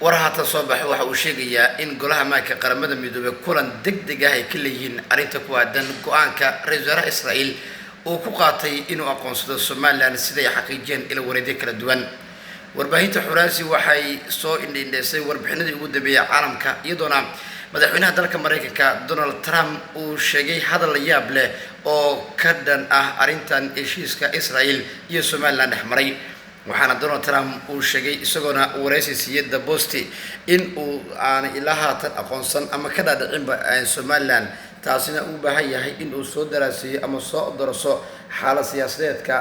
warahata soo baxay waxa uu sheegayaa in golaha maayka qaramada midoobay kulan degdeg ah ay ka leeyihiin arinta ku aadan go'aanka ra'iisul wasaaraha Israa'iil oo ku qaatay inuu aqoonsado Soomaaliland sida ay xaqiijiyeen ila wareedyo kala duwan. warbaahinta Xuraasi waxay soo indheysay warbixinadii ugu dambeeyay caalamka iyadoona madaxweynaha dalka Mareykanka Donald Trump uu sheegay hadal la yaab leh oo ka dhan ah arintan heshiiska Israa'iil iyo Soomaaliland dhexmaray. waxaana Donald Trump uu sheegay isagoona wareysi siiyay The Post in uu aan ilaa tan aqoonsan ama ka dhaadhicinba Soomaaliland taasina uu baahan yahay in uu soo daraaseeyo ama soo daraso xaalad siyaasadeedka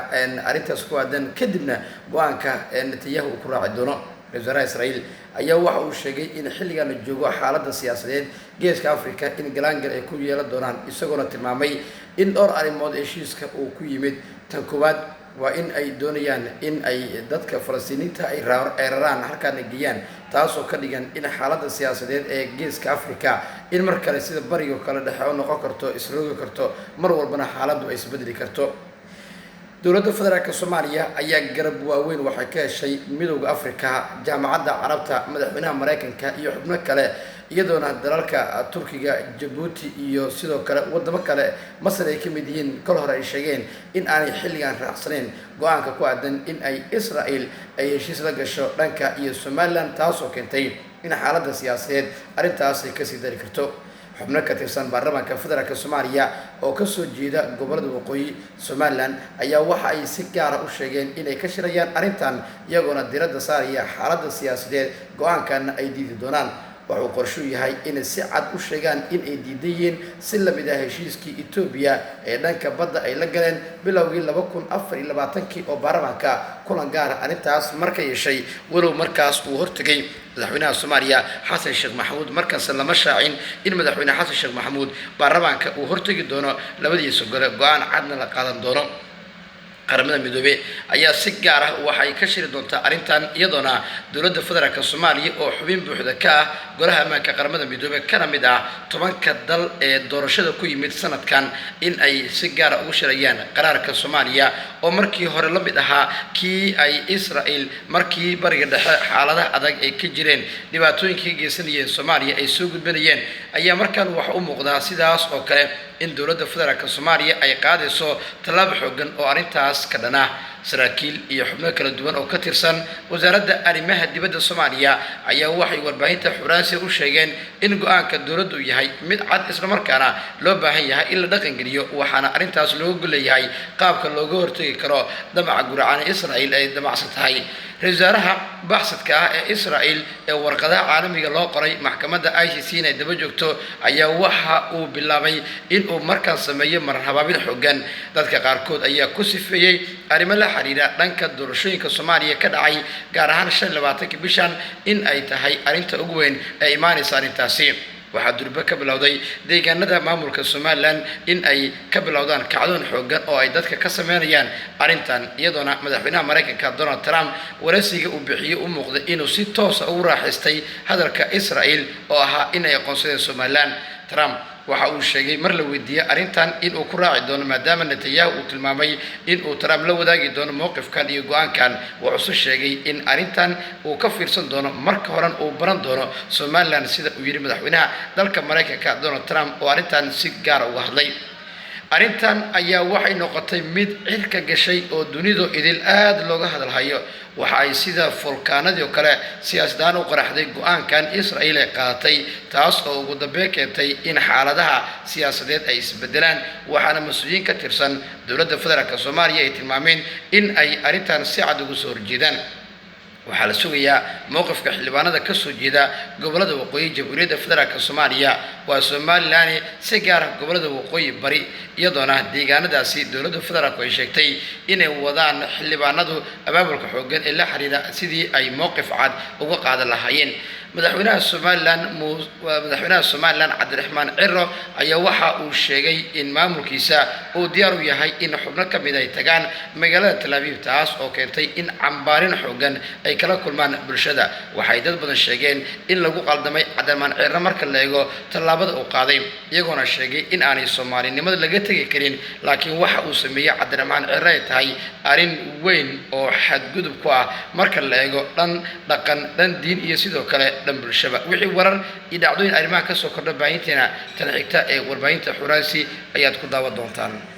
arintaas ku aadan kadibna go'aanka Netanyahu uu ku raaci doono. ra'iisul wasaaraha Israa'iil ayaa waxa uu sheegay in xilligan la joogo xaaladda siyaasadeed geeska Afrika in galaangal ay ku yeelan doonaan isagoona tilmaamay in dhowr arrimood heshiiska uu ku yimid tan koowaad waa in ay doonayaan in ay dadka Falastiiniinta ay raraan halkaan geeyaan taasoo ka dhigan in xaaladda siyaasadeed ee geeska Afrika in mar kale sida bariga kala dhaxo noqon karto isroogi karto mar walbana xaaladdu ay isbedeli karto. dowladda federaalka Soomaaliya ayaa garab waaweyn waxay ka heshay midowga Afrika jaamacadda Carabta madaxweynaha Mareykanka iyo xubno kale iyadoona dalalka Turkiga Djibouti iyo sidoo kale wadamo kale Masar ay ka mid yihiin kol hore ay sheegeen in aanay xilligan raacsaneen go'aanka ku aadan in ay Israa'iil ay heshiis la gasho dhanka iyo Soomaaliland taasoo keentay in xaaladda siyaasadeed arintaas ay ka sii dari karto. xubno ka tirsan baarlamaanka federaalka Soomaaliya oo ka soo jeeda gobolada waqooyi Soomaaliland ayaa waxa ay si gaar ah u sheegeen inay ka shirayaan arintan iyagoona diiradda saaraya xaaladda siyaasadeed go'aankan ay diidi doonaan. wuxuu qorshu yahay in si cad u sheegaan in ay diidayeen si la mid ah heshiiskii Ethiopia ee dhanka badda ay la galeen bilowgii 2024 oo baarlamaanka kulan gaar ah arintaas markay yeeshay walow markaas uu hortagay madaxweynaha Soomaaliya Xasan Sheekh Maxamuud markaas lama shaacin in madaxweynaha Xasan Sheekh Maxamuud baarlamaanka uu hortagi doono labadiisa gole go'aan cadna la qaadan doono. qaramada midoobay ayaa si gaar ah waxay ka shiri doontaa arintan iyadoona dowladda federaalka Soomaaliya oo xubin buuxda ka ah golaha ammaanka qaramada midoobay kana mid ah 10ka dal ee doorashada ku yimid sanadkan in ay si gaar ah ugu shirayaan qaraarka Soomaaliya oo markii hore la mid ahaa kii ay Israa'iil markii bariga dhexe xaaladaha adag ay ka jireen dhibaatooyinkii geysanayeen Soomaaliya ay soo gudbanayeen ayaa markaan waxa u muuqdaa sidaas oo kale in dowladda federaalka Soomaaliya ay qaadayso talaabo xooggan oo arintaas ka dhana saraakiil iyo xubno kala duwan oo ka tirsan wasaaradda arrimaha dibadda Soomaaliya ayaa waxay warbaahinta Xuraasi u sheegeen in go'aanka dowladdu yahay mid cad isla markaana loo baahan yahay in la dhaqan geliyo waxaana arintaas loo guleeyahay qaabka looga hortagi karo damaca guracaan Israa'iil ay damacsan tahay. ra'iisul wasaaraha baxsadka ah ee Israa'iil ee warqadaha caalamiga loo qoray maxkamadda ICC ee daba joogto ayaa waxa uu bilaabay in uu markaan sameeyo marhabaabin xooggan dadka qaarkood ayaa ku sifeeyay arrimo la xiriira dhanka doorashooyinka Soomaaliya ka dhacay gaar ahaan 25 bishan in ay tahay arinta ugu weyn ee imaanaysa arintaasi. waxaa durba ka bilowday deegaanada maamulka Soomaaliland in ay ka bilowdaan kacdoon xooggan oo ay dadka ka sameynayaan arintan iyadoona madaxweynaha Mareykanka Donald Trump wareysiga uu bixiyay u muuqday inuu si toos ah u raaxaystay hadalka Israa'iil oo ahaa in ay aqoonsadeen Soomaaliland. Trump waxa uu sheegay mar la weydiiyay arintan in uu ku raaci doono maadaama Netanyahu uu tilmaamay in uu Trump la wadaagi doono mowqifkan iyo go'aankan. wuxuu sheegay in arintan uu ka fiirsan doono marka horan uu baran doono Soomaaliland sida uu yiri madaxweynaha dalka Mareykanka Donald Trump oo arintan si gaar ah uga hadlay. arintan ayaa waxay noqotay mid cirka gashay oo dunidu idil aad looga hadalhayo waxa ay sida fulkaanadii kale siyaasadaan u qaraxday go'aankan Israa'iil ay qaadatay taas oo ugu dambeyn keentay in xaaladaha siyaasadeed ay isbedelaan waxaana mas'uuliyiin ka tirsan dowladda federaalka Soomaaliya ay tilmaameen in ay arintan si cad ugu soo horjeedaan. waxaa la sugayaa mowqifka xildhibaanada ka soo jeeda gobolada waqooyi Jamhuuriyadda Federaalka Soomaaliya waa Soomaaliland si gaar ah gobolada waqooyi bari iyadoona deegaanadaasi dowladda federaalku ay sheegtay inay wadaan xildhibaanadu abaabulka xooggan ee la xiriira sidii ay mowqif cad uga qaadan lahaayeen. madaxweynaha Somaliland Cabdiraxmaan Ciro ayaa waxa uu sheegay in maamulkiisa uu diyaar u yahay in xubno ka mid ay tagaan magaalada Tel Aviv taas oo keentay in cambaarin xoogan ay kala kulmaan bulshada. waxay dad badan sheegeen in lagu qaldamay Cabdiraxmaan Ciro marka la eego tallaabada uu qaaday, iyagoona sheegay in aanay Soomaalinimada laga tagi karin, laakiin waxa uu sameeyay Cabdiraxmaan Ciro ay tahay arrin weyn oo xadgudub ku ah marka la eego dhan dhaqan, dhan diin iyo sidoo kale dhan bulshada. wixii warar iyo dhacdooyin arrimaha ka soo kordha baahinteena tan xigta ee warbaahinta Xuraansi ayaad ku daawan doontaan.